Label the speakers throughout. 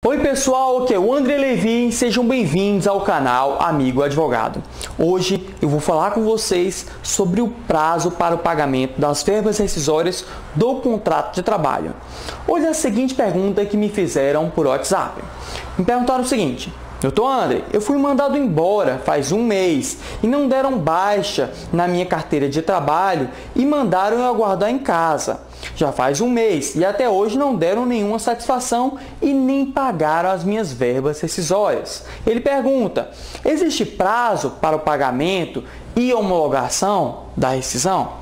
Speaker 1: Oi pessoal, aqui é o André Levi, sejam bem-vindos ao canal Amigo Advogado. Hoje eu vou falar com vocês sobre o prazo para o pagamento das verbas rescisórias do contrato de trabalho. Hoje é a seguinte pergunta que me fizeram por WhatsApp. Me perguntaram o seguinte: Doutor André, eu fui mandado embora faz um mês e não deram baixa na minha carteira de trabalho e mandaram eu aguardar em casa. Já faz um mês e até hoje não deram nenhuma satisfação e nem pagaram as minhas verbas rescisórias. Ele pergunta: existe prazo para o pagamento e homologação da rescisão?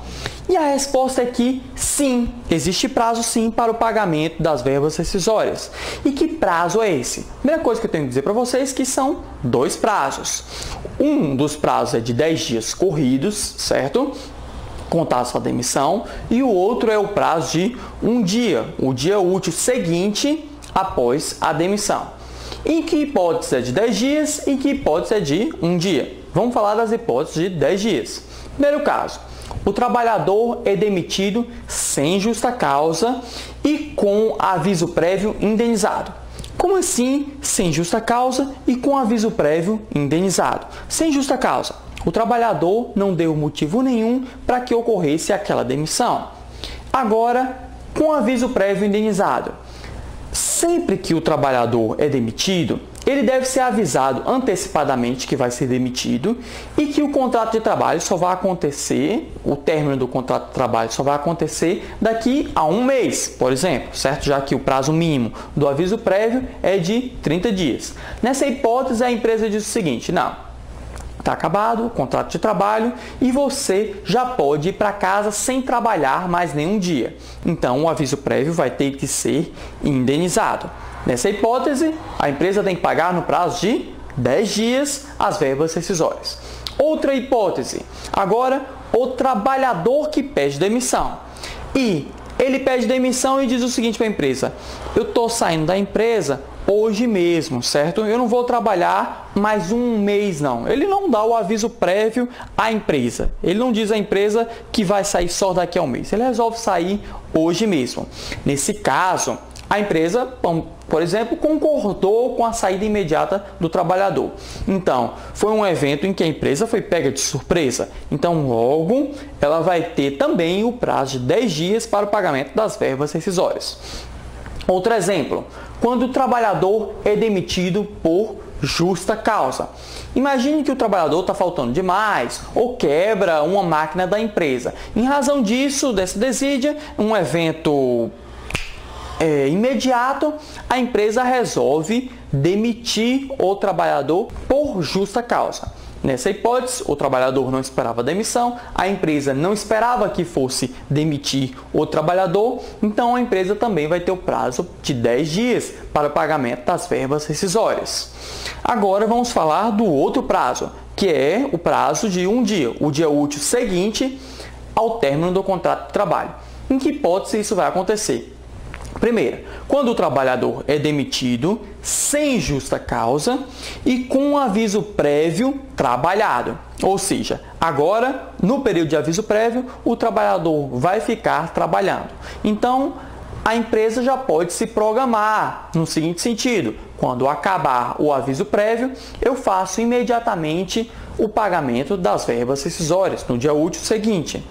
Speaker 1: E a resposta é que sim, existe prazo sim para o pagamento das verbas rescisórias. E que prazo é esse? A primeira coisa que eu tenho que dizer para vocês é que são dois prazos. Um dos prazos é de 10 dias corridos, certo? Contados com a demissão, e o outro é o prazo de um dia, o dia útil seguinte após a demissão. Em que hipótese é de 10 dias e que hipótese é de um dia? Vamos falar das hipóteses de 10 dias. Primeiro caso: o trabalhador é demitido sem justa causa e com aviso prévio indenizado. Como assim sem justa causa e com aviso prévio indenizado? Sem justa causa: o trabalhador não deu motivo nenhum para que ocorresse aquela demissão. Agora, com aviso prévio indenizado: sempre que o trabalhador é demitido, ele deve ser avisado antecipadamente que vai ser demitido e que o contrato de trabalho só vai acontecer, o término do contrato de trabalho só vai acontecer daqui a um mês, por exemplo, certo? Já que o prazo mínimo do aviso prévio é de 30 dias. Nessa hipótese, a empresa diz o seguinte: não, está acabado o contrato de trabalho e você já pode ir para casa sem trabalhar mais nenhum dia. Então, o aviso prévio vai ter que ser indenizado. Nessa hipótese, a empresa tem que pagar no prazo de 10 dias as verbas rescisórias. Outra hipótese: agora, o trabalhador que pede demissão. E ele pede demissão e diz o seguinte para a empresa: eu estou saindo da empresa hoje mesmo, certo? Eu não vou trabalhar mais um mês, não. Ele não dá o aviso prévio à empresa. Ele não diz à empresa que vai sair só daqui a um mês. Ele resolve sair hoje mesmo. Nesse caso, a empresa, por exemplo, concordou com a saída imediata do trabalhador. Então, foi um evento em que a empresa foi pega de surpresa. Então, logo, ela vai ter também o prazo de 10 dias para o pagamento das verbas rescisórias. Outro exemplo: quando o trabalhador é demitido por justa causa. Imagine que o trabalhador está faltando demais ou quebra uma máquina da empresa. Em razão disso, dessa desídia, um evento imediato, a empresa resolve demitir o trabalhador por justa causa. Nessa hipótese, o trabalhador não esperava a demissão, a empresa não esperava que fosse demitir o trabalhador, então a empresa também vai ter o prazo de 10 dias para o pagamento das verbas rescisórias. Agora vamos falar do outro prazo, que é o prazo de um dia, o dia útil seguinte ao término do contrato de trabalho. Em que hipótese isso vai acontecer? Primeiro, quando o trabalhador é demitido sem justa causa e com um aviso prévio trabalhado. Ou seja, agora, no período de aviso prévio, o trabalhador vai ficar trabalhando. Então, a empresa já pode se programar no seguinte sentido: quando acabar o aviso prévio, eu faço imediatamente o pagamento das verbas rescisórias no dia útil seguinte.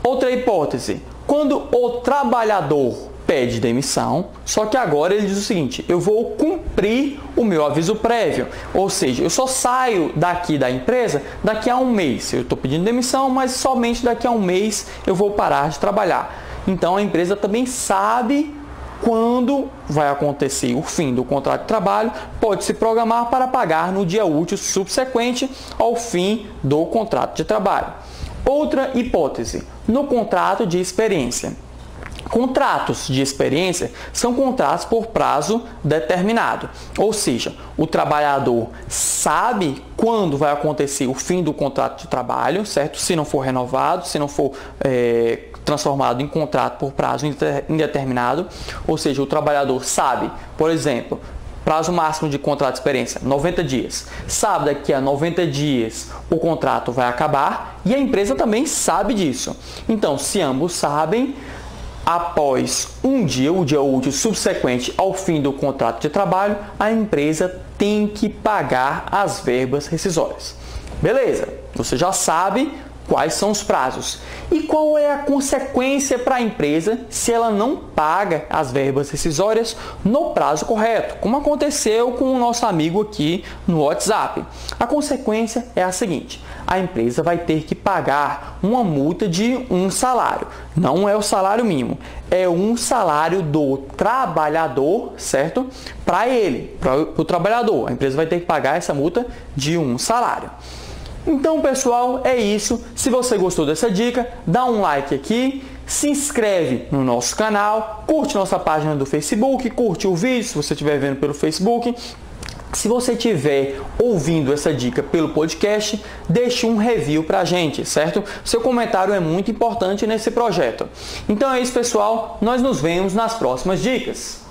Speaker 1: Outra hipótese: quando o trabalhador pede demissão, só que agora ele diz o seguinte: eu vou cumprir o meu aviso prévio, ou seja, eu só saio daqui da empresa daqui a um mês. Eu estou pedindo demissão, mas somente daqui a um mês eu vou parar de trabalhar. Então a empresa também sabe quando vai acontecer o fim do contrato de trabalho, pode se programar para pagar no dia útil subsequente ao fim do contrato de trabalho. Outra hipótese: no contrato de experiência. Contratos de experiência são contratos por prazo determinado, ou seja, o trabalhador sabe quando vai acontecer o fim do contrato de trabalho, certo? Se não for renovado, se não for transformado em contrato por prazo indeterminado, ou seja, o trabalhador sabe, por exemplo, prazo máximo de contrato de experiência, 90 dias. Sabe daqui a 90 dias o contrato vai acabar e a empresa também sabe disso. Então, se ambos sabem, após um dia, o dia útil subsequente ao fim do contrato de trabalho, a empresa tem que pagar as verbas rescisórias. Beleza, você já sabe quais são os prazos. E qual é a consequência para a empresa se ela não paga as verbas rescisórias no prazo correto, como aconteceu com o nosso amigo aqui no WhatsApp? A consequência é a seguinte: a empresa vai ter que pagar uma multa de um salário. Não é o salário mínimo, é um salário do trabalhador, certo? Para ele, para o trabalhador. A empresa vai ter que pagar essa multa de um salário. Então, pessoal, é isso. Se você gostou dessa dica, dá um like aqui, se inscreve no nosso canal, curte nossa página do Facebook, curte o vídeo se você estiver vendo pelo Facebook. Se você estiver ouvindo essa dica pelo podcast, deixe um review para a gente, certo? Seu comentário é muito importante nesse projeto. Então é isso, pessoal. Nós nos vemos nas próximas dicas.